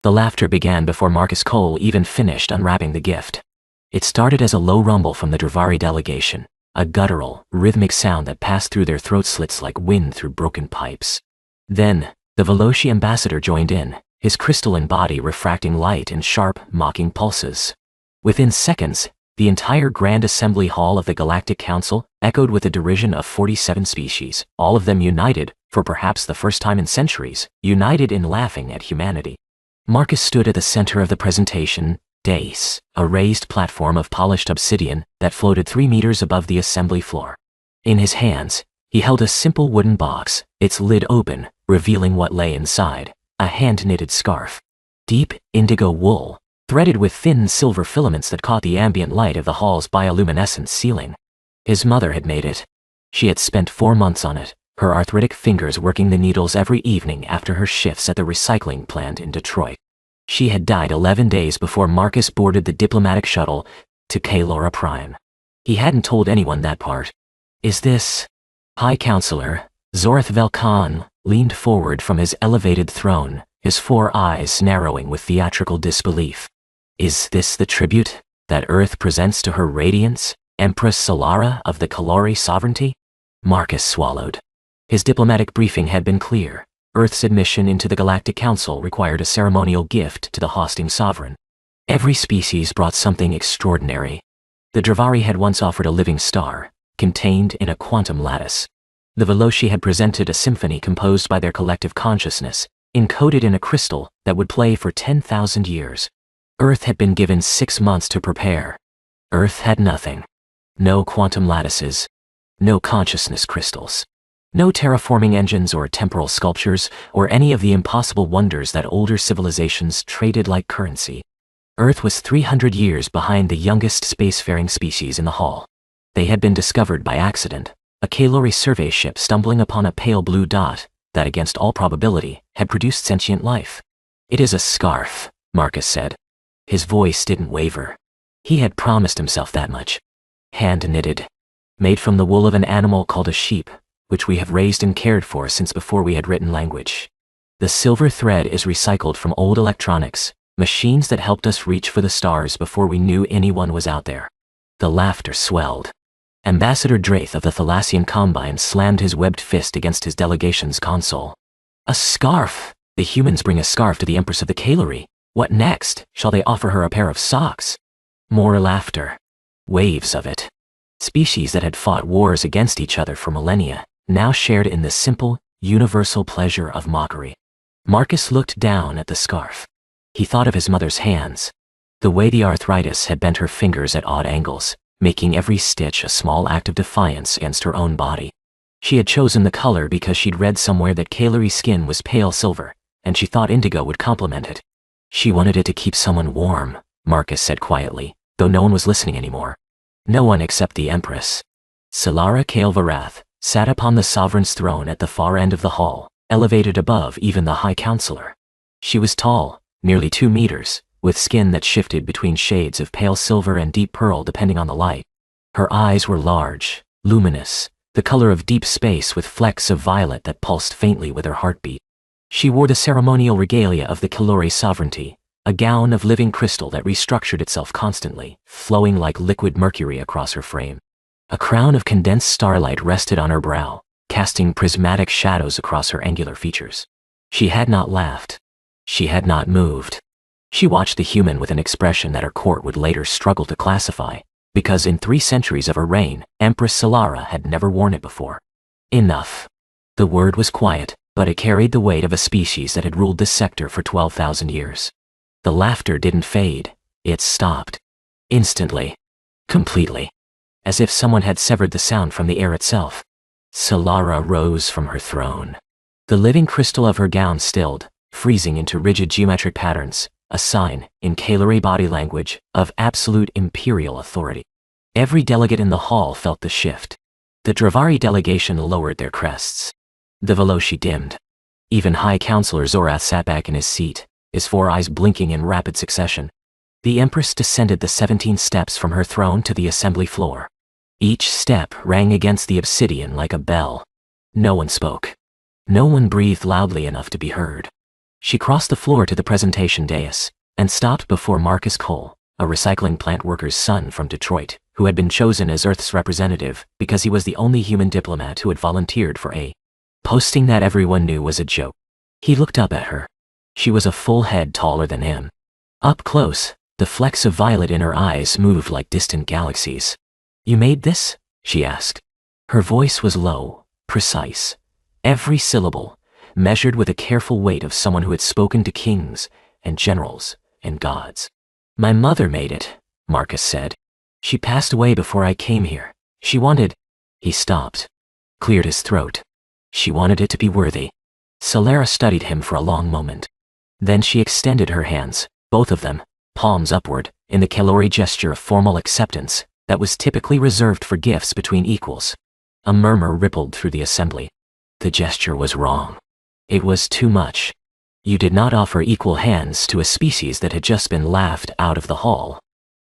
The laughter began before Marcus Cole even finished unwrapping the gift. It started as a low rumble from the Dravari delegation, a guttural, rhythmic sound that passed through their throat slits like wind through broken pipes. Then, the Veloci ambassador joined in, his crystalline body refracting light in sharp, mocking pulses. Within seconds, the entire Grand Assembly Hall of the Galactic Council echoed with the derision of 47 species, all of them united, for perhaps the first time in centuries, united in laughing at humanity. Marcus stood at the center of the presentation, dais, a raised platform of polished obsidian that floated 3 meters above the assembly floor. In his hands, he held a simple wooden box, its lid open, revealing what lay inside, a hand-knitted scarf. Deep, indigo wool, threaded with thin silver filaments that caught the ambient light of the hall's bioluminescent ceiling. His mother had made it. She had spent 4 months on it, her arthritic fingers working the needles every evening after her shifts at the recycling plant in Detroit. She had died 11 days before Marcus boarded the diplomatic shuttle to Kalora Prime. He hadn't told anyone that part. Is this? High Counselor, Zorath Velkan, leaned forward from his elevated throne, his 4 eyes narrowing with theatrical disbelief. Is this the tribute that Earth presents to her radiance, Empress Solara of the Kalori sovereignty? Marcus swallowed. His diplomatic briefing had been clear. Earth's admission into the Galactic Council required a ceremonial gift to the hosting sovereign. Every species brought something extraordinary. The Dravari had once offered a living star, contained in a quantum lattice. The Veloci had presented a symphony composed by their collective consciousness, encoded in a crystal that would play for 10,000 years. Earth had been given 6 months to prepare. Earth had nothing. No quantum lattices. No consciousness crystals. No terraforming engines or temporal sculptures or any of the impossible wonders that older civilizations traded like currency. Earth was 300 years behind the youngest spacefaring species in the hall. They had been discovered by accident, a Kalori survey ship stumbling upon a pale blue dot that, against all probability, had produced sentient life. It is a scarf, Marcus said. His voice didn't waver. He had promised himself that much. Hand-knitted. Made from the wool of an animal called a sheep, which we have raised and cared for since before we had written language. The silver thread is recycled from old electronics, machines that helped us reach for the stars before we knew anyone was out there. The laughter swelled. Ambassador Draith of the Thalassian Combine slammed his webbed fist against his delegation's console. A scarf! The humans bring a scarf to the Empress of the Kalori. What next? Shall they offer her a pair of socks? More laughter. Waves of it. Species that had fought wars against each other for millennia now shared in the simple, universal pleasure of mockery. Marcus looked down at the scarf. He thought of his mother's hands. The way the arthritis had bent her fingers at odd angles, making every stitch a small act of defiance against her own body. She had chosen the color because she'd read somewhere that Kalori skin was pale silver, and she thought indigo would complement it. She wanted it to keep someone warm, Marcus said quietly, though no one was listening anymore. No one except the Empress. Solara Kael'Varath sat upon the sovereign's throne at the far end of the hall, elevated above even the High Counselor. She was tall, nearly 2 meters, with skin that shifted between shades of pale silver and deep pearl depending on the light. Her eyes were large, luminous, the color of deep space with flecks of violet that pulsed faintly with her heartbeat. She wore the ceremonial regalia of the Kalori sovereignty, a gown of living crystal that restructured itself constantly, flowing like liquid mercury across her frame. A crown of condensed starlight rested on her brow, casting prismatic shadows across her angular features. She had not laughed. She had not moved. She watched the human with an expression that her court would later struggle to classify, because in 3 centuries of her reign, Empress Solara had never worn it before. Enough. The word was quiet, but it carried the weight of a species that had ruled this sector for 12,000 years. The laughter didn't fade. It stopped. Instantly. Completely. As if someone had severed the sound from the air itself. Solara rose from her throne. The living crystal of her gown stilled, freezing into rigid geometric patterns, a sign, in Kalori body language, of absolute imperial authority. Every delegate in the hall felt the shift. The Dravari delegation lowered their crests. The Veloci dimmed. Even High Counselor Zorath sat back in his seat, his 4 eyes blinking in rapid succession. The Empress descended the 17 steps from her throne to the assembly floor. Each step rang against the obsidian like a bell. No one spoke. No one breathed loudly enough to be heard. She crossed the floor to the presentation dais and stopped before Marcus Cole, a recycling plant worker's son from Detroit, who had been chosen as Earth's representative because he was the only human diplomat who had volunteered for a posting that everyone knew was a joke. He looked up at her. She was a full head taller than him. Up close, the flecks of violet in her eyes moved like distant galaxies. "You made this?" she asked. Her voice was low, precise. Every syllable, measured with a careful weight of someone who had spoken to kings and generals and gods. "My mother made it," Marcus said. "She passed away before I came here. She wanted—" He stopped, cleared his throat. "She wanted it to be worthy." Solara studied him for a long moment. Then she extended her hands, both of them, palms upward, in the Kalori gesture of formal acceptance that was typically reserved for gifts between equals. A murmur rippled through the assembly. The gesture was wrong. It was too much. You did not offer equal hands to a species that had just been laughed out of the hall.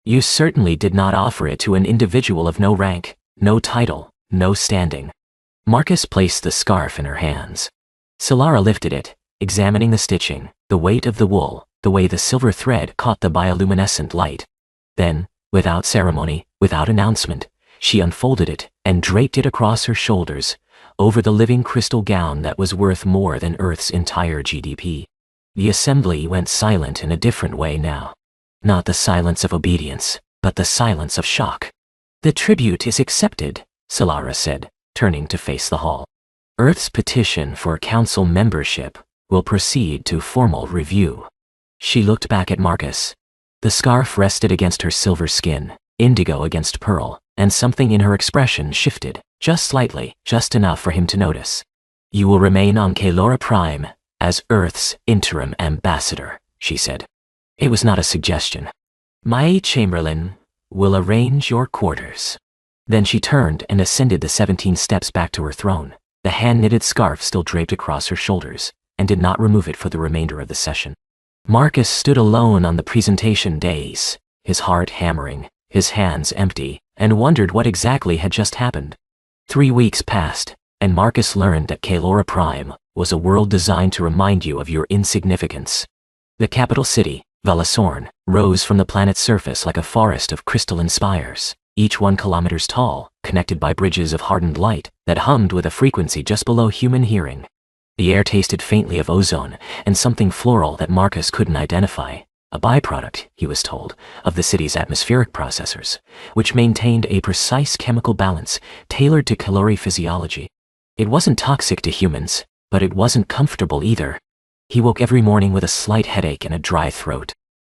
You certainly did not offer it to an individual of no rank, no title, no standing. Marcus placed the scarf in her hands. Solara lifted it, examining the stitching, the weight of the wool, the way the silver thread caught the bioluminescent light. Then, without ceremony, without announcement, she unfolded it and draped it across her shoulders, over the living crystal gown that was worth more than Earth's entire GDP. The assembly went silent in a different way now. Not the silence of obedience, but the silence of shock. "The tribute is accepted," Solara said, turning to face the hall. "Earth's petition for council membership will proceed to formal review." She looked back at Marcus. The scarf rested against her silver skin, indigo against pearl, and something in her expression shifted, just slightly, just enough for him to notice. "You will remain on Kalora Prime as Earth's interim ambassador," she said. It was not a suggestion. "My Chamberlain will arrange your quarters." Then she turned and ascended the 17 steps back to her throne, the hand-knitted scarf still draped across her shoulders, and did not remove it for the remainder of the session. Marcus stood alone on the presentation dais, his heart hammering, his hands empty, and wondered what exactly had just happened. 3 weeks passed, and Marcus learned that Kalora Prime was a world designed to remind you of your insignificance. The capital city, Valasorn, rose from the planet's surface like a forest of crystalline spires, each 1 kilometer tall, connected by bridges of hardened light that hummed with a frequency just below human hearing. The air tasted faintly of ozone and something floral that Marcus couldn't identify, a byproduct, he was told, of the city's atmospheric processors, which maintained a precise chemical balance tailored to Kalori physiology. It wasn't toxic to humans, but it wasn't comfortable either. He woke every morning with a slight headache and a dry throat.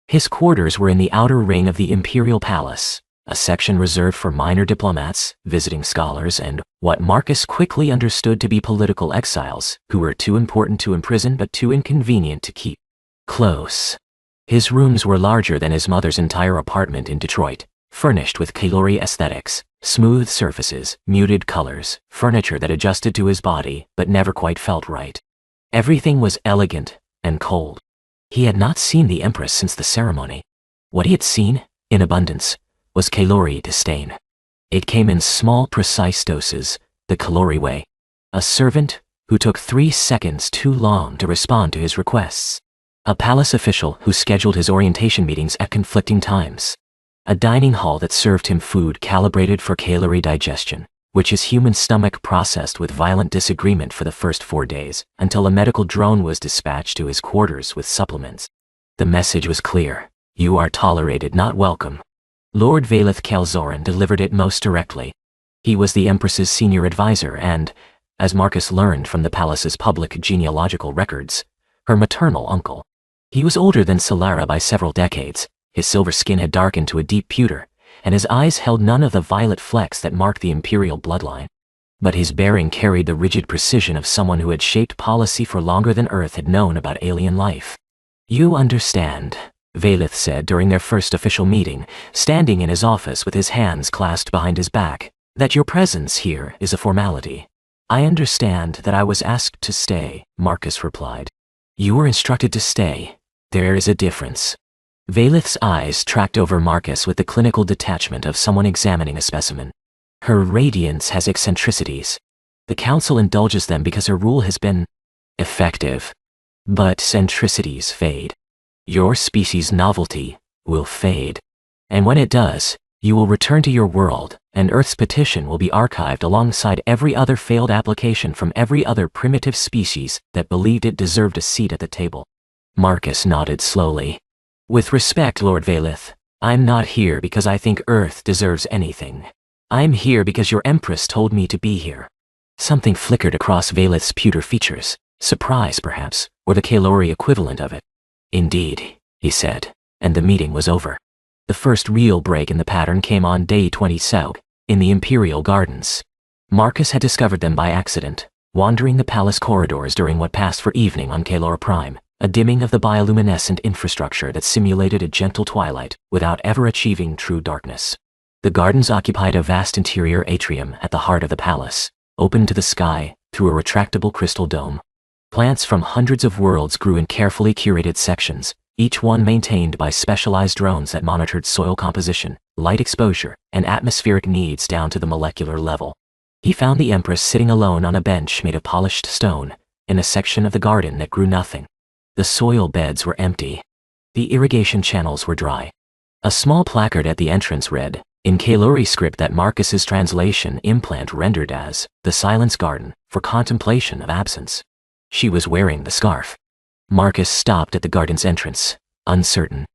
His quarters were in the outer ring of the Imperial Palace, a section reserved for minor diplomats, visiting scholars, and what Marcus quickly understood to be political exiles who were too important to imprison but too inconvenient to keep close. His rooms were larger than his mother's entire apartment in Detroit, furnished with Kalori aesthetics, smooth surfaces, muted colors, furniture that adjusted to his body but never quite felt right. Everything was elegant and cold. He had not seen the Empress since the ceremony. What he had seen, in abundance, was Kalori disdain. It came in small, precise doses, the Kalori way. A servant who took 3 seconds too long to respond to his requests. A palace official who scheduled his orientation meetings at conflicting times. A dining hall that served him food calibrated for Kalori digestion, which his human stomach processed with violent disagreement for the first 4 days, until a medical drone was dispatched to his quarters with supplements. The message was clear: you are tolerated, not welcome. Lord Valeth Kalzoran delivered it most directly. He was the Empress's senior advisor and, as Marcus learned from the palace's public genealogical records, her maternal uncle. He was older than Solara by several decades. His silver skin had darkened to a deep pewter, and his eyes held none of the violet flecks that marked the imperial bloodline. But his bearing carried the rigid precision of someone who had shaped policy for longer than Earth had known about alien life. "You understand," Valeth said during their first official meeting, standing in his office with his hands clasped behind his back, "that your presence here is a formality." "I understand that I was asked to stay," Marcus replied. "You were instructed to stay. There is a difference." Valeth's eyes tracked over Marcus with the clinical detachment of someone examining a specimen. "Her radiance has eccentricities. The council indulges them because her rule has been effective." But centricities fade. Your species' novelty will fade. And when it does, you will return to your world, and Earth's petition will be archived alongside every other failed application from every other primitive species that believed it deserved a seat at the table. Marcus nodded slowly. With respect, Lord Valith, I'm not here because I think Earth deserves anything. I'm here because your Empress told me to be here. Something flickered across Valith's pewter features. Surprise, perhaps, or the Kalori equivalent of it. Indeed, he said, and the meeting was over. The first real break in the pattern came on day 20 Saug, in the Imperial Gardens. Marcus had discovered them by accident, wandering the palace corridors during what passed for evening on Kalor Prime, a dimming of the bioluminescent infrastructure that simulated a gentle twilight without ever achieving true darkness. The gardens occupied a vast interior atrium at the heart of the palace, open to the sky through a retractable crystal dome. Plants from hundreds of worlds grew in carefully curated sections, each one maintained by specialized drones that monitored soil composition, light exposure, and atmospheric needs down to the molecular level. He found the Empress sitting alone on a bench made of polished stone, in a section of the garden that grew nothing. The soil beds were empty. The irrigation channels were dry. A small placard at the entrance read, in Kalori script that Marcus's translation implant rendered as, the Silence Garden, for contemplation of absence. She was wearing the scarf. Marcus stopped at the garden's entrance, uncertain.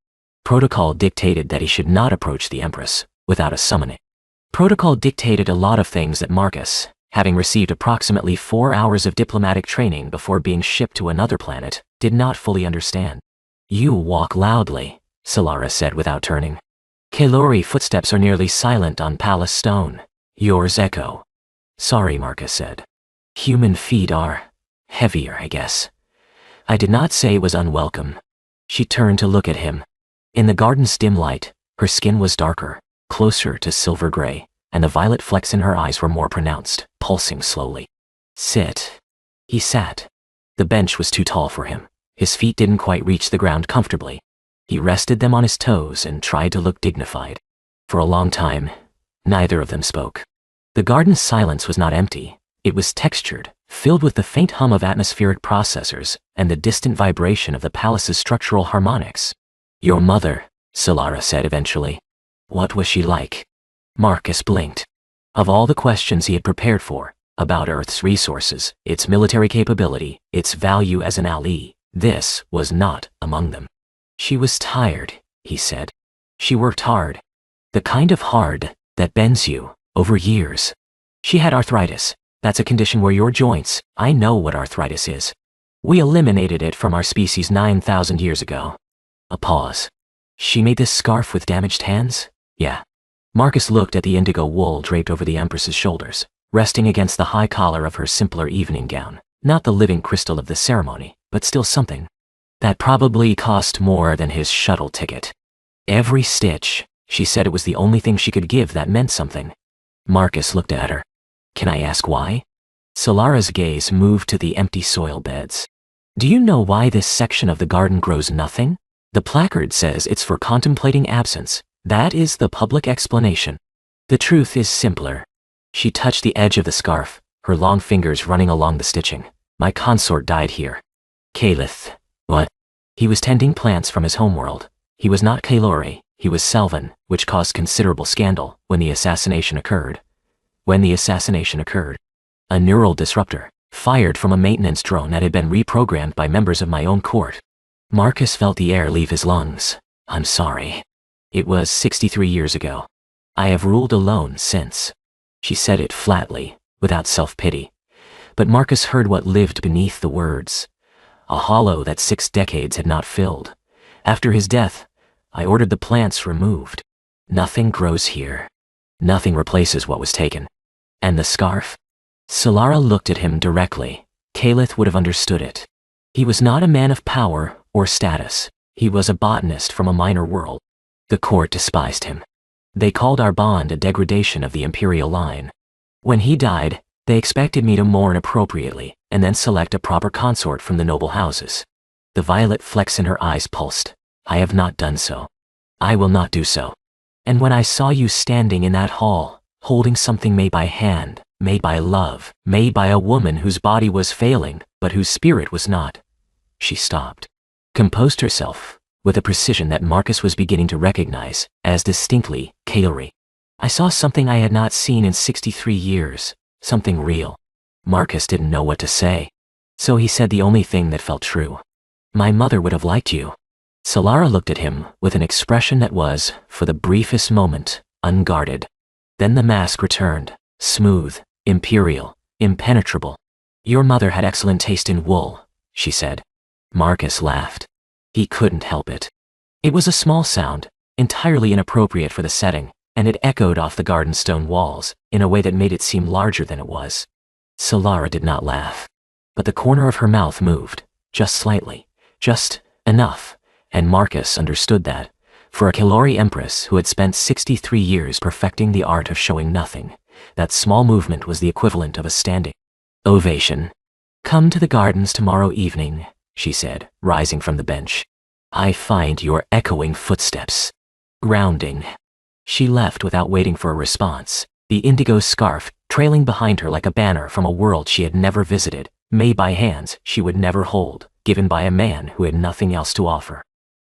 Protocol dictated that he should not approach the Empress without a summoning. Protocol dictated a lot of things that Marcus, having received approximately 4 hours of diplomatic training before being shipped to another planet, did not fully understand. You walk loudly, Solara said without turning. Kalori footsteps are nearly silent on palace stone. Yours echo. Sorry, Marcus said. Human feet are heavier, I guess. I did not say it was unwelcome. She turned to look at him. In the garden's dim light, her skin was darker, closer to silver gray, and the violet flecks in her eyes were more pronounced, pulsing slowly. Sit. He sat. The bench was too tall for him. His feet didn't quite reach the ground comfortably. He rested them on his toes and tried to look dignified. For a long time, neither of them spoke. The garden's silence was not empty. It was textured, filled with the faint hum of atmospheric processors and the distant vibration of the palace's structural harmonics. Your mother, Solara said eventually. What was she like? Marcus blinked. Of all the questions he had prepared for, about Earth's resources, its military capability, its value as an ally, this was not among them. She was tired, he said. She worked hard. The kind of hard that bends you over years. She had arthritis. That's a condition where your joints, I know what arthritis is. We eliminated it from our species 9,000 years ago. A pause. She made this scarf with damaged hands? Yeah. Marcus looked at the indigo wool draped over the Empress's shoulders, resting against the high collar of her simpler evening gown. Not the living crystal of the ceremony, but still something. That probably cost more than his shuttle ticket. Every stitch, she said it was the only thing she could give that meant something. Marcus looked at her. Can I ask why? Solara's gaze moved to the empty soil beds. Do you know why this section of the garden grows nothing? The placard says it's for contemplating absence. That is the public explanation. The truth is simpler. She touched the edge of the scarf, her long fingers running along the stitching. My consort died here. Kalith. What? He was tending plants from his homeworld. He was not Kalori, he was Selvan, which caused considerable scandal when the assassination occurred. A neural disruptor, fired from a maintenance drone that had been reprogrammed by members of my own court. Marcus felt the air leave his lungs. I'm sorry. It was 63 years ago. I have ruled alone since. She said it flatly, without self-pity. But Marcus heard what lived beneath the words. A hollow that 6 decades had not filled. After his death, I ordered the plants removed. Nothing grows here. Nothing replaces what was taken. And the scarf? Solara looked at him directly. Kalith would have understood it. He was not a man of power or status. He was a botanist from a minor world. The court despised him. They called our bond a degradation of the imperial line. When he died, they expected me to mourn appropriately and then select a proper consort from the noble houses. The violet flecks in her eyes pulsed. I have not done so. I will not do so. And when I saw you standing in that hall, holding something made by hand, made by love, made by a woman whose body was failing, but whose spirit was not. she stopped, composed herself, with a precision that Marcus was beginning to recognize as distinctly Kalori. I saw something I had not seen in 63 years, something real. Marcus didn't know what to say, so he said the only thing that felt true. My mother would have liked you. Solara looked at him with an expression that was, for the briefest moment, unguarded. Then the mask returned, smooth, imperial, impenetrable. Your mother had excellent taste in wool, she said. Marcus laughed. He couldn't help it. It was a small sound, entirely inappropriate for the setting, and it echoed off the garden stone walls in a way that made it seem larger than it was. Solara did not laugh, but the corner of her mouth moved, just slightly, just enough, and Marcus understood that, for a Kalori Empress who had spent 63 years perfecting the art of showing nothing, that small movement was the equivalent of a standing ovation. Come to the gardens tomorrow evening, she said, rising from the bench. I find your echoing footsteps grounding. She left without waiting for a response, the indigo scarf trailing behind her like a banner from a world she had never visited, made by hands she would never hold, given by a man who had nothing else to offer.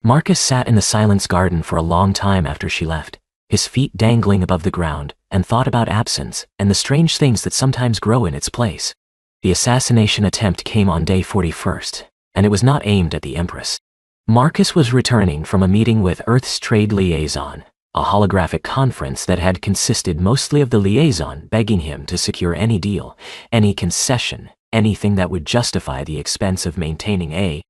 Marcus sat in the silence garden for a long time after she left, his feet dangling above the ground, and thought about absence and the strange things that sometimes grow in its place. The assassination attempt came on day 41st, and it was not aimed at the Empress. Marcus was returning from a meeting with Earth's trade liaison, a holographic conference that had consisted mostly of the liaison begging him to secure any deal, any concession, anything that would justify the expense of maintaining a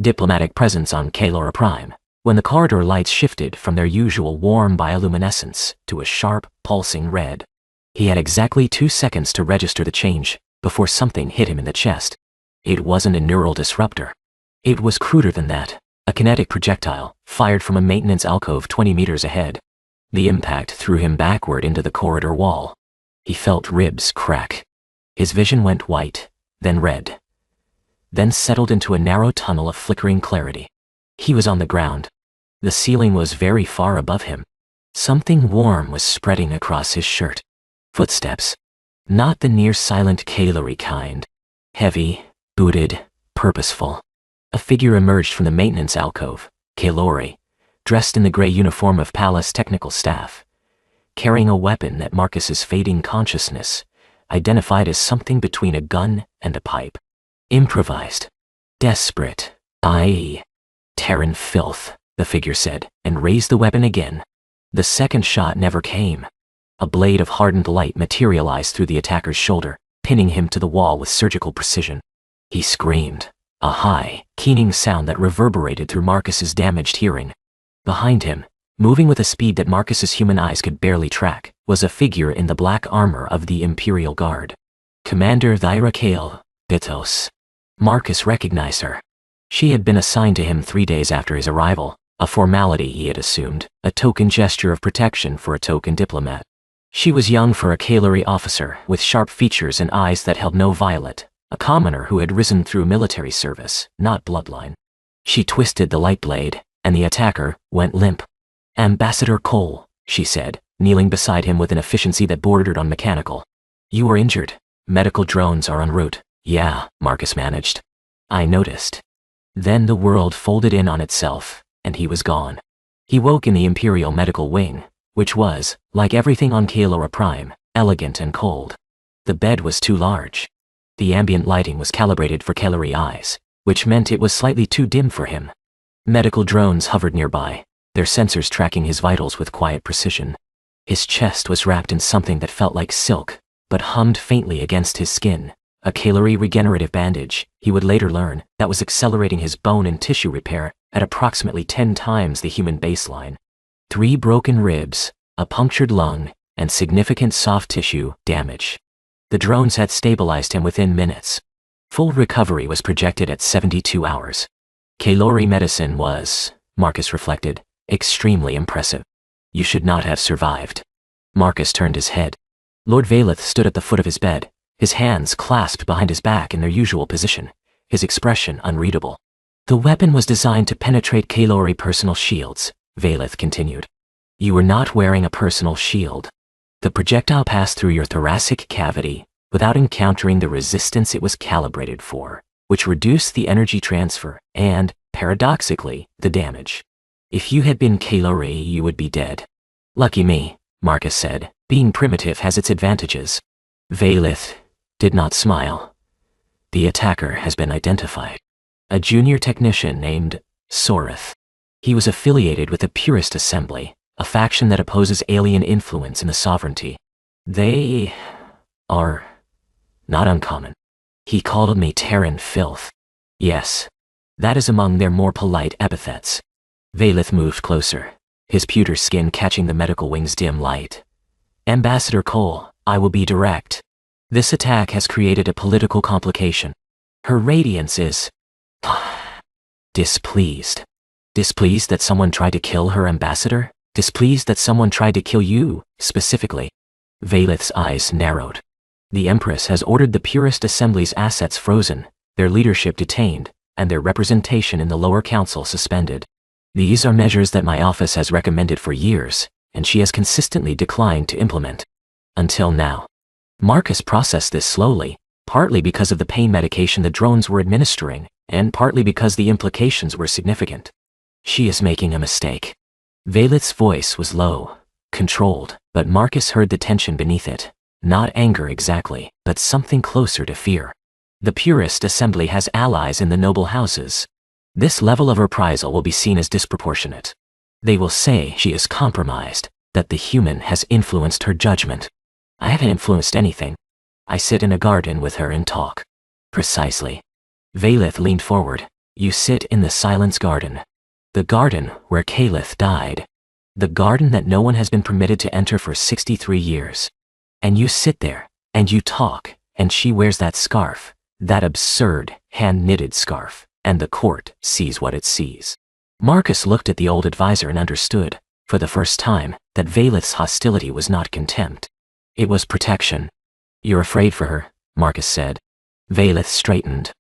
diplomatic presence on Kalora Prime, when the corridor lights shifted from their usual warm bioluminescence to a sharp, pulsing red. He had exactly 2 seconds to register the change before something hit him in the chest. It wasn't a neural disruptor. It was cruder than that, a kinetic projectile fired from a maintenance alcove 20 meters ahead. The impact threw him backward into the corridor wall. He felt ribs crack. His vision went white, then red, then settled into a narrow tunnel of flickering clarity. He was on the ground. The ceiling was very far above him. Something warm was spreading across his shirt. Footsteps. Not the near-silent Kalori kind. Heavy, booted, purposeful. A figure emerged from the maintenance alcove, Kalori, dressed in the gray uniform of Palace Technical Staff, carrying a weapon that Marcus's fading consciousness identified as something between a gun and a pipe. Improvised. Desperate. I.e. Terran filth, the figure said, and raised the weapon again. The second shot never came. A blade of hardened light materialized through the attacker's shoulder, pinning him to the wall with surgical precision. He screamed, a high, keening sound that reverberated through Marcus's damaged hearing. Behind him, moving with a speed that Marcus's human eyes could barely track, was a figure in the black armor of the Imperial Guard. Commander Thyra Kale, Bitos. Marcus recognized her. She had been assigned to him 3 days after his arrival, a formality he had assumed, a token gesture of protection for a token diplomat. She was young for a Kalori officer, with sharp features and eyes that held no violet, a commoner who had risen through military service, not bloodline. She twisted the light blade, and the attacker went limp. Ambassador Cole, she said, kneeling beside him with an efficiency that bordered on mechanical. You were injured. Medical drones are en route. Yeah, Marcus managed. I noticed. Then the world folded in on itself, and he was gone. He woke in the Imperial Medical Wing, which was, like everything on Kalora Prime, elegant and cold. The bed was too large. The ambient lighting was calibrated for Kalori eyes, which meant it was slightly too dim for him. Medical drones hovered nearby, their sensors tracking his vitals with quiet precision. His chest was wrapped in something that felt like silk, but hummed faintly against his skin, a Kalori regenerative bandage, he would later learn, that was accelerating his bone and tissue repair at approximately 10 times the human baseline. 3 broken ribs, a punctured lung, and significant soft tissue damage. The drones had stabilized him within minutes. Full recovery was projected at 72 hours. Kalori medicine was, Marcus reflected, extremely impressive. You should not have survived. Marcus turned his head. Lord Valeth stood at the foot of his bed, his hands clasped behind his back in their usual position, his expression unreadable. The weapon was designed to penetrate Kalori personal shields, Valeth continued. You were not wearing a personal shield. The projectile passed through your thoracic cavity without encountering the resistance it was calibrated for, which reduced the energy transfer and, paradoxically, the damage. If you had been Kalori, you would be dead. Lucky me, Marcus said. Being primitive has its advantages. Valith did not smile. The attacker has been identified. A junior technician named Sorith. He was affiliated with the Purist Assembly, a faction that opposes alien influence in the sovereignty. They are not uncommon. He called me Terran filth. Yes, that is among their more polite epithets. Valith moved closer, his pewter skin catching the medical wing's dim light. Ambassador Cole, I will be direct. This attack has created a political complication. Her radiance is displeased. Displeased that someone tried to kill her ambassador? Displeased that someone tried to kill you, specifically? Valith's eyes narrowed. The Empress has ordered the Purist Assembly's assets frozen, their leadership detained, and their representation in the lower council suspended. These are measures that my office has recommended for years, and she has consistently declined to implement. Until now. Marcus processed this slowly, partly because of the pain medication the drones were administering, and partly because the implications were significant. She is making a mistake. Valith's voice was low, controlled, but Marcus heard the tension beneath it. Not anger exactly, but something closer to fear. The Purist Assembly has allies in the noble houses. This level of reprisal will be seen as disproportionate. They will say she is compromised, that the human has influenced her judgment. I haven't influenced anything. I sit in a garden with her and talk. Precisely. Valith leaned forward. You sit in the Silence Garden. The garden where Kalith died. The garden that no one has been permitted to enter for 63 years. And you sit there, and you talk, and she wears that scarf, that absurd, hand-knitted scarf, and the court sees what it sees. Marcus looked at the old advisor and understood, for the first time, that Valith's hostility was not contempt. It was protection. You're afraid for her, Marcus said. Valith straightened.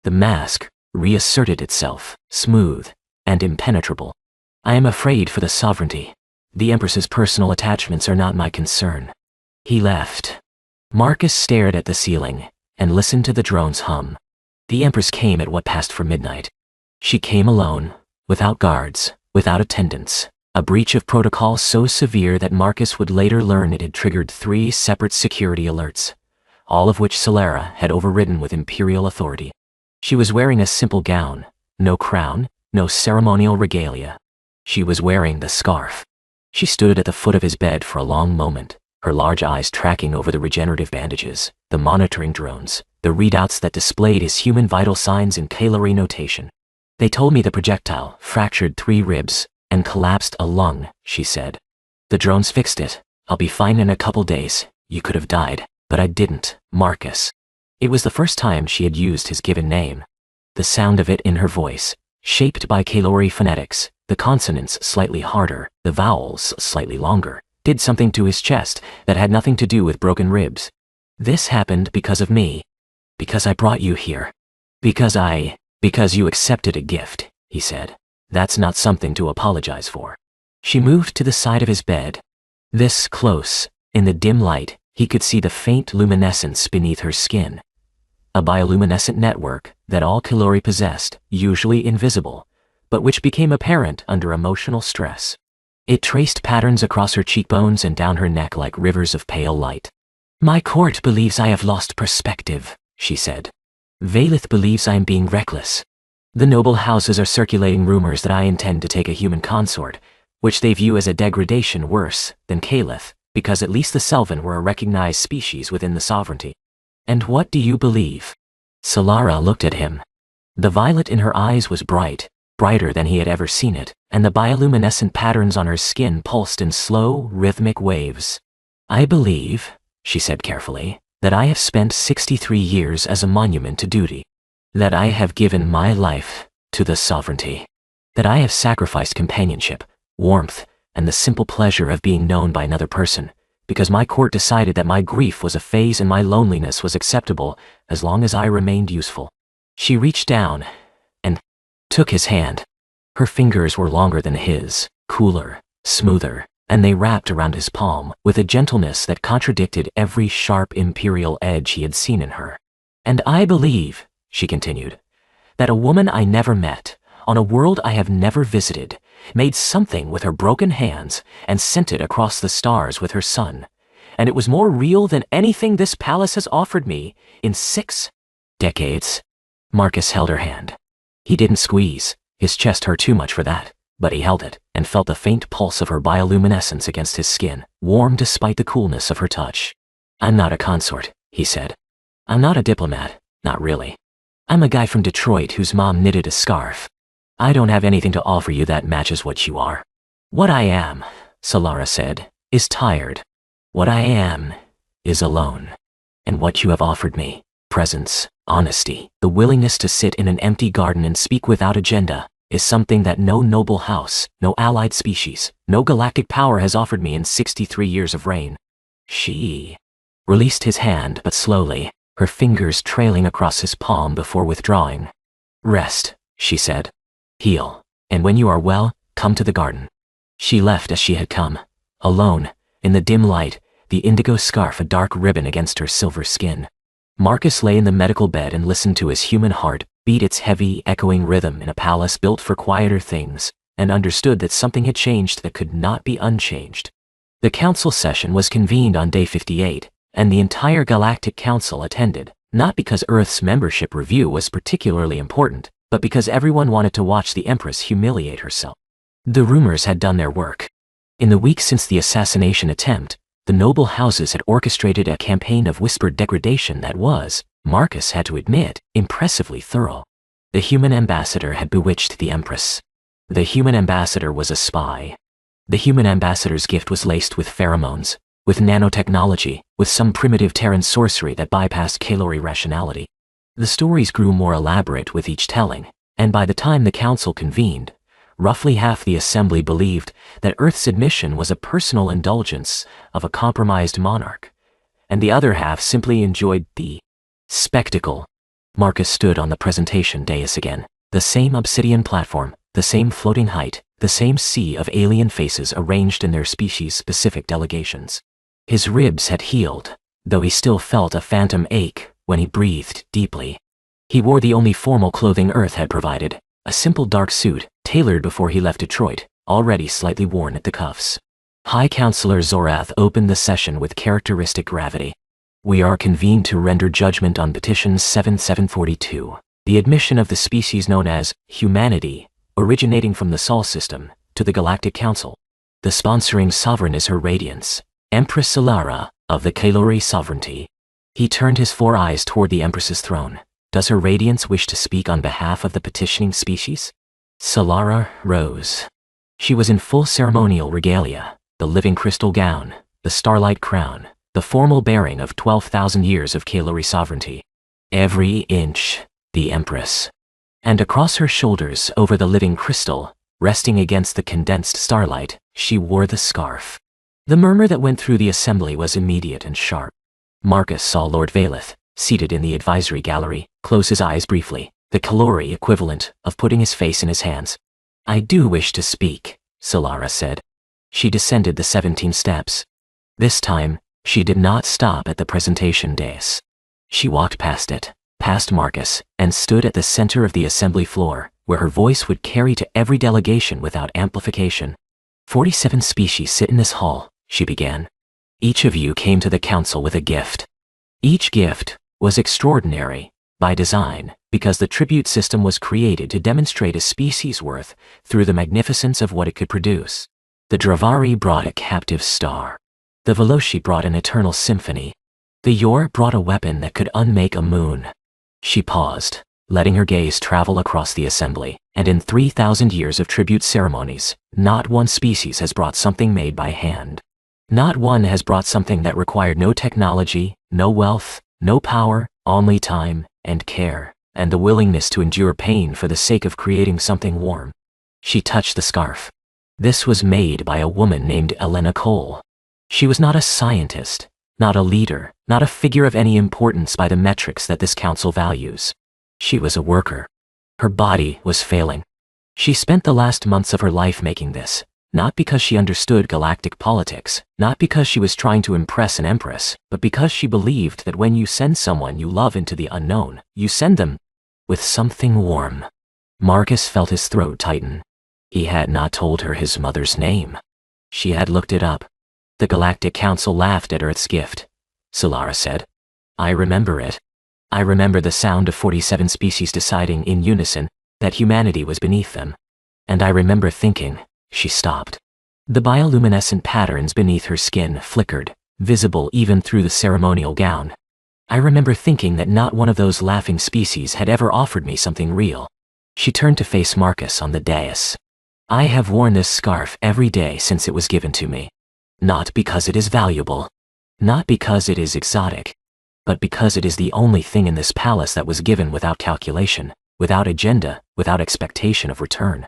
The mask reasserted itself, smooth and impenetrable. I am afraid for the sovereignty. The Empress's personal attachments are not my concern. He left. Marcus stared at the ceiling and listened to the drones hum. The Empress came at what passed for midnight. She came alone, without guards, without attendants, a breach of protocol so severe that Marcus would later learn it had triggered 3 separate security alerts, all of which Solara had overridden with imperial authority. She was wearing a simple gown, no crown, no ceremonial regalia. She was wearing the scarf. She stood at the foot of his bed for a long moment, her large eyes tracking over the regenerative bandages, the monitoring drones, the readouts that displayed his human vital signs in Kalori notation. They told me the projectile fractured 3 ribs and collapsed a lung, she said. The drones fixed it. I'll be fine in a couple days. You could have died, but I didn't, Marcus. It was the first time she had used his given name. The sound of it in her voice, shaped by Kalori phonetics, the consonants slightly harder, the vowels slightly longer, did something to his chest that had nothing to do with broken ribs. This happened because of me. Because I brought you here. Because you accepted a gift, he said. That's not something to apologize for. She moved to the side of his bed. This close, in the dim light, he could see the faint luminescence beneath her skin. A bioluminescent network that all Kalori possessed, usually invisible, but which became apparent under emotional stress. It traced patterns across her cheekbones and down her neck like rivers of pale light. My court believes I have lost perspective, she said. Valith believes I am being reckless. The noble houses are circulating rumors that I intend to take a human consort, which they view as a degradation worse than Kalith, because at least the Selvan were a recognized species within the sovereignty. And what do you believe? Solara looked at him. The violet in her eyes was bright, brighter than he had ever seen it, and the bioluminescent patterns on her skin pulsed in slow, rhythmic waves. I believe, she said carefully, that I have spent 63 years as a monument to duty. That I have given my life to the sovereignty. That I have sacrificed companionship, warmth, and the simple pleasure of being known by another person, because my court decided that my grief was a phase and my loneliness was acceptable as long as I remained useful. She reached down and took his hand. Her fingers were longer than his, cooler, smoother, and they wrapped around his palm with a gentleness that contradicted every sharp imperial edge he had seen in her. And I believe, she continued, that a woman I never met, on a world I have never visited, made something with her broken hands and sent it across the stars with her son, and it was more real than anything this palace has offered me in 6 decades. Marcus held her hand. He didn't squeeze, his chest hurt too much for that, but he held it and felt the faint pulse of her bioluminescence against his skin, warm despite the coolness of her touch. I'm not a consort, he said. I'm not a diplomat, not really. I'm a guy from Detroit whose mom knitted a scarf. I don't have anything to offer you that matches what you are. What I am, Solara said, is tired. What I am is alone. And what you have offered me, presence, honesty, the willingness to sit in an empty garden and speak without agenda, is something that no noble house, no allied species, no galactic power has offered me in 63 years of reign. She released his hand, but slowly, her fingers trailing across his palm before withdrawing. Rest, she said. Heal, and when you are well, come to the garden. She left as she had come, alone, in the dim light, the indigo scarf a dark ribbon against her silver skin. Marcus lay in the medical bed and listened to his human heart beat its heavy, echoing rhythm in a palace built for quieter things, and understood that something had changed that could not be unchanged. The council session was convened on day 58, and the entire Galactic Council attended, not because Earth's membership review was particularly important, but because everyone wanted to watch the Empress humiliate herself. The rumors had done their work. In the weeks since the assassination attempt, the noble houses had orchestrated a campaign of whispered degradation that was, Marcus had to admit, impressively thorough. The human ambassador had bewitched the Empress. The human ambassador was a spy. The human ambassador's gift was laced with pheromones, with nanotechnology, with some primitive Terran sorcery that bypassed Kalori rationality. The stories grew more elaborate with each telling, and by the time the council convened, roughly half the assembly believed that Earth's admission was a personal indulgence of a compromised monarch, and the other half simply enjoyed the spectacle. Marcus stood on the presentation dais again, the same obsidian platform, the same floating height, the same sea of alien faces arranged in their species-specific delegations. His ribs had healed, though he still felt a phantom ache when he breathed deeply. He wore the only formal clothing Earth had provided, a simple dark suit, tailored before he left Detroit, already slightly worn at the cuffs. High Counselor Zorath opened the session with characteristic gravity. We are convened to render judgment on Petition 7742, the admission of the species known as humanity, originating from the Sol system, to the Galactic Council. The sponsoring sovereign is Her Radiance, Empress Solara, of the Kalori sovereignty. He turned his 4 eyes toward the Empress's throne. Does Her Radiance wish to speak on behalf of the petitioning species? Solara rose. She was in full ceremonial regalia, the living crystal gown, the starlight crown, the formal bearing of 12,000 years of Kalori sovereignty. Every inch, the Empress. And across her shoulders, over the living crystal, resting against the condensed starlight, she wore the scarf. The murmur that went through the assembly was immediate and sharp. Marcus saw Lord Valeth, seated in the advisory gallery, close his eyes briefly, the Kalori equivalent of putting his face in his hands. I do wish to speak, Solara said. She descended the 17 steps. This time, she did not stop at the presentation dais. She walked past it, past Marcus, and stood at the center of the assembly floor, where her voice would carry to every delegation without amplification. 47 species sit in this hall, she began. Each of you came to the council with a gift. Each gift was extraordinary, by design, because the tribute system was created to demonstrate a species' worth through the magnificence of what it could produce. The Dravari brought a captive star. The Veloci brought an eternal symphony. The Yor brought a weapon that could unmake a moon. She paused, letting her gaze travel across the assembly, and in 3,000 years of tribute ceremonies, not one species has brought something made by hand. Not one has brought something that required no technology, no wealth, no power, only time and care, and the willingness to endure pain for the sake of creating something warm. She touched the scarf. This was made by a woman named Elena Cole. She was not a scientist, not a leader, not a figure of any importance by the metrics that this council values. She was a worker. Her body was failing. She spent the last months of her life making this, not because she understood galactic politics, not because she was trying to impress an empress, but because she believed that when you send someone you love into the unknown, you send them with something warm. Marcus felt his throat tighten. He had not told her his mother's name. She had looked it up. The Galactic Council laughed at Earth's gift. Solara said, "I remember it. I remember the sound of 47 species deciding in unison that humanity was beneath them. And I remember thinking," she stopped. The bioluminescent patterns beneath her skin flickered, visible even through the ceremonial gown. I remember thinking that not one of those laughing species had ever offered me something real. She turned to face Marcus on the dais. "I have worn this scarf every day since it was given to me. Not because it is valuable, not because it is exotic, but because it is the only thing in this palace that was given without calculation, without agenda, without expectation of return.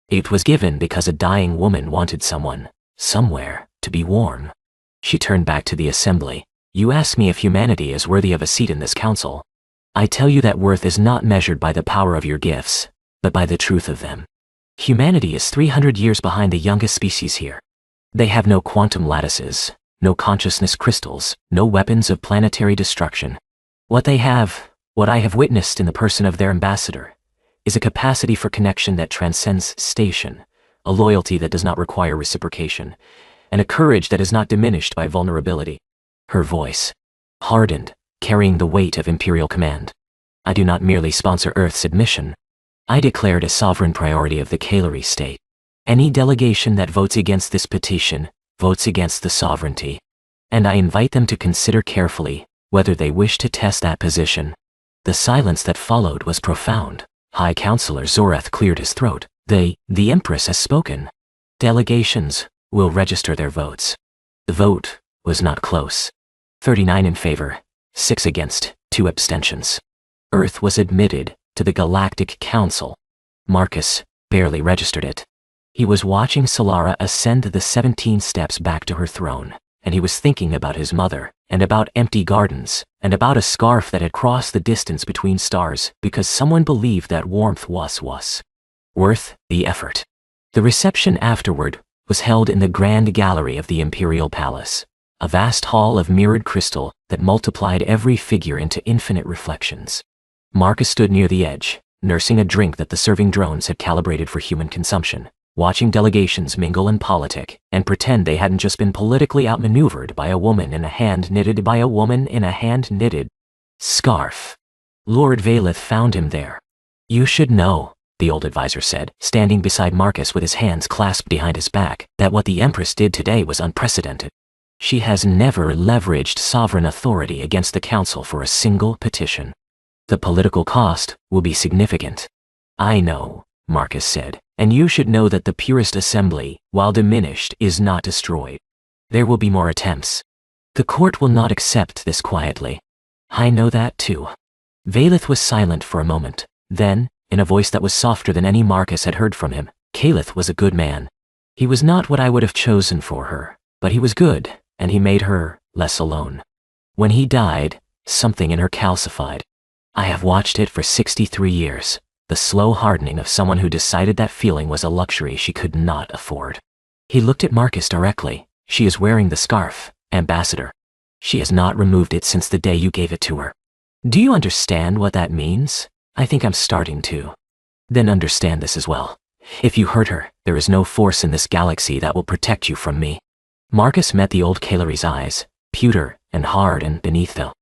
It was given because a dying woman wanted someone, somewhere, to be warm." She turned back to the assembly. "You ask me if humanity is worthy of a seat in this council. I tell you that worth is not measured by the power of your gifts, but by the truth of them. Humanity is 300 years behind the youngest species here. They have no quantum lattices, no consciousness crystals, no weapons of planetary destruction. What they have, what I have witnessed in the person of their ambassador, is a capacity for connection that transcends station, a loyalty that does not require reciprocation, and a courage that is not diminished by vulnerability." Her voice hardened, carrying the weight of imperial command. "I do not merely sponsor Earth's admission. I declare it a sovereign priority of the Kalari state. Any delegation that votes against this petition votes against the sovereignty, and I invite them to consider carefully whether they wish to test that position." The silence that followed was profound. High Counselor Zorath cleared his throat. The Empress has spoken. Delegations will register their votes." The vote was not close. 39 in favor, 6 against, 2 abstentions. Earth was admitted to the Galactic Council. Marcus barely registered it. He was watching Solara ascend the 17 steps back to her throne, and he was thinking about his mother, and about empty gardens, and about a scarf that had crossed the distance between stars because someone believed that warmth was worth the effort. The reception afterward was held in the Grand Gallery of the Imperial Palace, a vast hall of mirrored crystal that multiplied every figure into infinite reflections. Marcus stood near the edge, nursing a drink that the serving drones had calibrated for human consumption, watching delegations mingle and politic and pretend they hadn't just been politically outmaneuvered by a woman in a hand-knitted scarf. Lord Valeth found him there. "You should know," the old advisor said, standing beside Marcus with his hands clasped behind his back, "that what the Empress did today was unprecedented. She has never leveraged sovereign authority against the Council for a single petition. The political cost will be significant." "I know," Marcus said, "and you should know that the purest assembly, while diminished, is not destroyed. There will be more attempts. The court will not accept this quietly." "I know that too." Valeth was silent for a moment. Then, in a voice that was softer than any Marcus had heard from him, "Calith was a good man. He was not what I would have chosen for her, but he was good, and he made her less alone. When he died, something in her calcified. I have watched it for 63 years. The slow hardening of someone who decided that feeling was a luxury she could not afford." He looked at Marcus directly. "She is wearing the scarf, Ambassador. She has not removed it since the day you gave it to her. Do you understand what that means? I think I'm starting to. Then understand this as well. If you hurt her, there is no force in this galaxy that will protect you from me." Marcus met the old Kalari's eyes, pewter and hard and beneath them.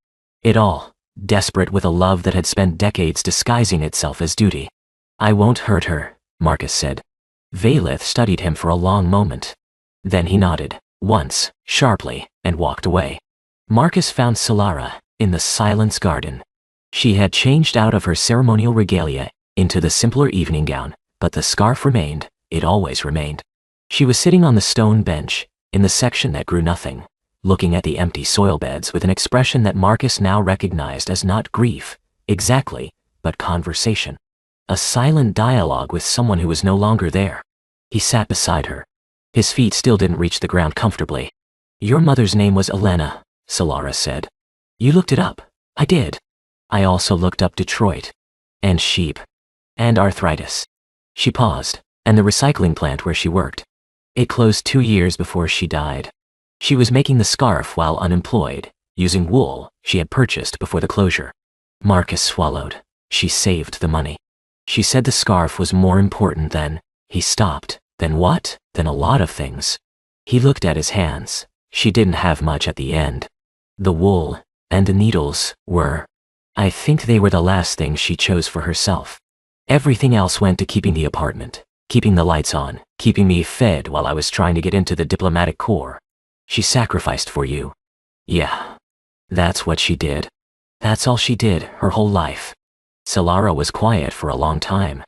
It all, desperate with a love that had spent decades disguising itself as duty. "I won't hurt her," Marcus said. Valeth studied him for a long moment. Then he nodded, once, sharply, and walked away. Marcus found Solara in the Silence Garden. She had changed out of her ceremonial regalia into the simpler evening gown, but the scarf remained. It always remained. She was sitting on the stone bench, in the section that grew nothing, looking at the empty soil beds with an expression that Marcus now recognized as not grief, exactly, but conversation. A silent dialogue with someone who was no longer there. He sat beside her. His feet still didn't reach the ground comfortably. "Your mother's name was Elena," Solara said. "You looked it up." "I did. I also looked up Detroit. And sheep. And arthritis." She paused, "and the recycling plant where she worked. It closed 2 years before she died. She was making the scarf while unemployed, using wool she had purchased before the closure." Marcus swallowed. She saved the money. She said the scarf was more important than... He stopped. Then what? Then a lot of things. He looked at his hands. She didn't have much at the end. The wool and the needles were... I think they were the last things she chose for herself. Everything else went to keeping the apartment, keeping the lights on, keeping me fed while I was trying to get into the diplomatic corps. She sacrificed for you. Yeah. That's what she did. That's all she did, her whole life. Solara was quiet for a long time.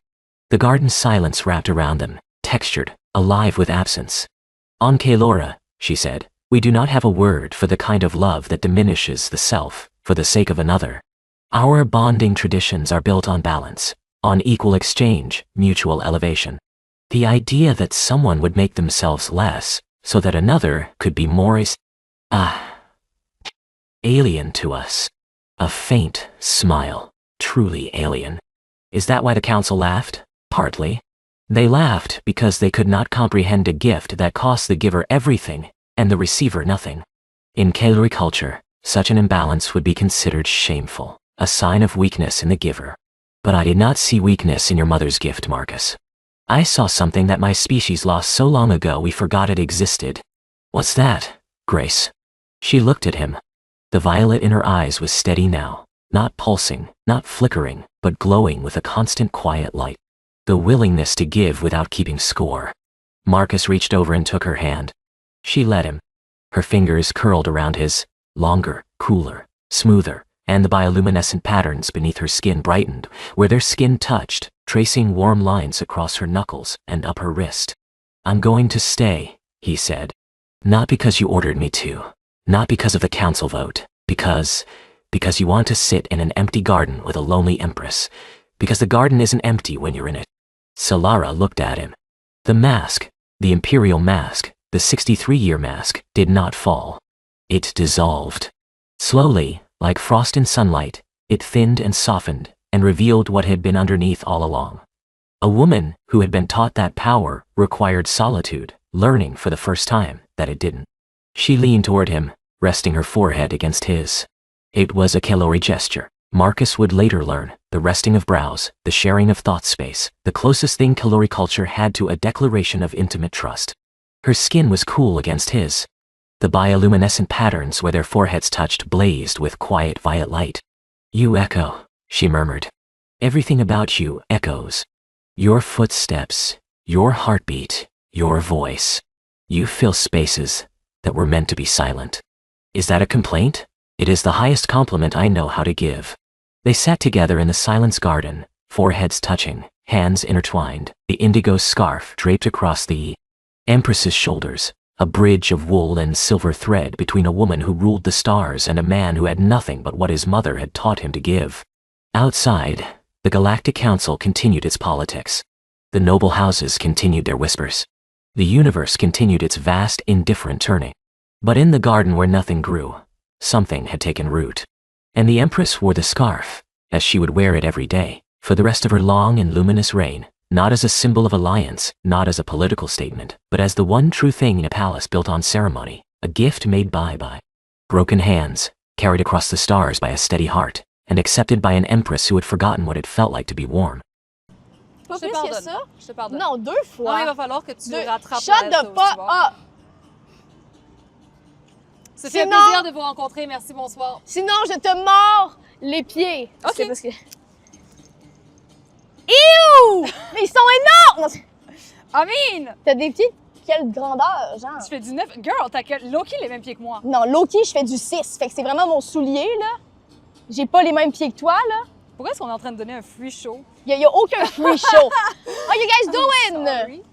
The garden's silence wrapped around them, textured, alive with absence. On Kaelora, she said, we do not have a word for the kind of love that diminishes the self for the sake of another. Our bonding traditions are built on balance, on equal exchange, mutual elevation. The idea that someone would make themselves less so that another could be more is alien to us. A faint smile, truly alien. Is that why the council laughed? Partly. They laughed because they could not comprehend a gift that cost the giver everything and the receiver nothing. In Kaelori culture, such an imbalance would be considered shameful, a sign of weakness in the giver. But I did not see weakness in your mother's gift, Marcus. I saw something that my species lost so long ago we forgot it existed. What's that, Grace? She looked at him. The violet in her eyes was steady now, not pulsing, not flickering, but glowing with a constant quiet light. The willingness to give without keeping score. Marcus reached over and took her hand. She let him. Her fingers curled around his, longer, cooler, smoother, and the bioluminescent patterns beneath her skin brightened, where their skin touched, tracing warm lines across her knuckles and up her wrist. I'm going to stay, he said. Not because you ordered me to. Not because of the council vote. Because you want to sit in an empty garden with a lonely Empress. Because the garden isn't empty when you're in it. Solara looked at him. The mask, the imperial mask, the 63-year mask, did not fall. It dissolved. Slowly, like frost in sunlight, it thinned and softened and revealed what had been underneath all along. A woman who had been taught that power required solitude, learning for the first time that it didn't. She leaned toward him, resting her forehead against his. It was a Kaelori gesture. Marcus would later learn, the resting of brows, the sharing of thought space, the closest thing Kaelori culture had to a declaration of intimate trust. Her skin was cool against his. The bioluminescent patterns where their foreheads touched blazed with quiet violet light. You echo, she murmured. Everything about you echoes. Your footsteps, your heartbeat, your voice. You fill spaces that were meant to be silent. Is that a complaint? It is the highest compliment I know how to give. They sat together in the silence garden, foreheads touching, hands intertwined, the indigo scarf draped across the Empress's shoulders, a bridge of wool and silver thread between a woman who ruled the stars and a man who had nothing but what his mother had taught him to give. Outside, the Galactic Council continued its politics. The noble houses continued their whispers. The universe continued its vast, indifferent turning. But in the garden where nothing grew, something had taken root. And the Empress wore the scarf, as she would wear it every day, for the rest of her long and luminous reign, not as a symbol of alliance, not as a political statement, but as the one true thing in a palace built on ceremony, a gift made by broken hands, carried across the stars by a steady heart, and accepted by an Empress who had forgotten what it felt like to be warm. Pas plus que ça? Je te pardonne. Non, 2 fois. Non, il va falloir que tu rattrapes. Shut the fuck up! Ça fait un plaisir de vous rencontrer. Merci, bonsoir. Sinon, je te mords les pieds. OK. C'est parce que... Ew! Mais ils sont énormes! I mean! T'as des pieds de quelle grandeur, genre? Tu fais du 9. Girl, t'as Loki les mêmes pieds que moi. Non, Loki, je fais du 6. Fait que c'est vraiment mon soulier, là. J'ai pas les mêmes pieds que toi, là. Pourquoi est-ce qu'on est en train de donner un free show? Y a aucun free show. How you guys doing? Sorry.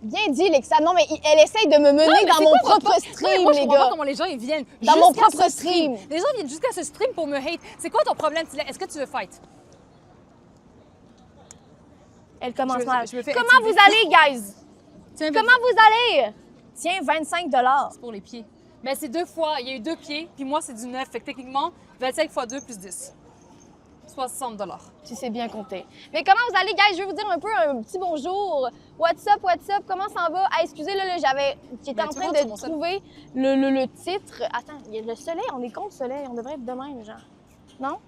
Bien dit, Lexa. Non, mais elle essaye de me mener dans mon propre stream, moi, je les comprends gars. pas comment les gens ils viennent Dans mon jusqu'à propre ce stream. Les gens viennent jusqu'à ce stream pour me hate. C'est quoi ton problème? Est-ce que tu veux fight? Elle commence mal. Je me fais Comment intimider. vous allez, guys? Tiens, Comment vous allez? Tiens, 25 $. C'est pour les pieds. Mais c'est 2 fois. Il y a eu 2 pieds, puis moi, c'est du 9. Fait que techniquement, 25 x 2 plus 10. 60 $. Tu sais bien compter. Mais comment vous allez, guys? Je vais vous dire un peu un petit bonjour. What's up, what's up? Comment ça va? Ah, excusez, là, j'étais en train de trouver le titre. Attends, il y a le soleil, on est contre le soleil. On devrait être de même, genre. Non?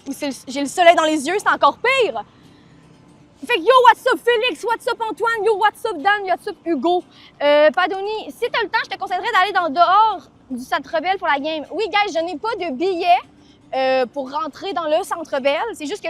ou j'ai le soleil dans les yeux, c'est encore pire. Fait que yo, what's up Félix, what's up Antoine, yo, what's up Dan, what's up Hugo. Padoni, si t'as le temps, je te conseillerais d'aller dans le dehors du Centre Bell pour la game. Oui, guys, je n'ai pas de billet pour rentrer dans le Centre Bell. C'est juste que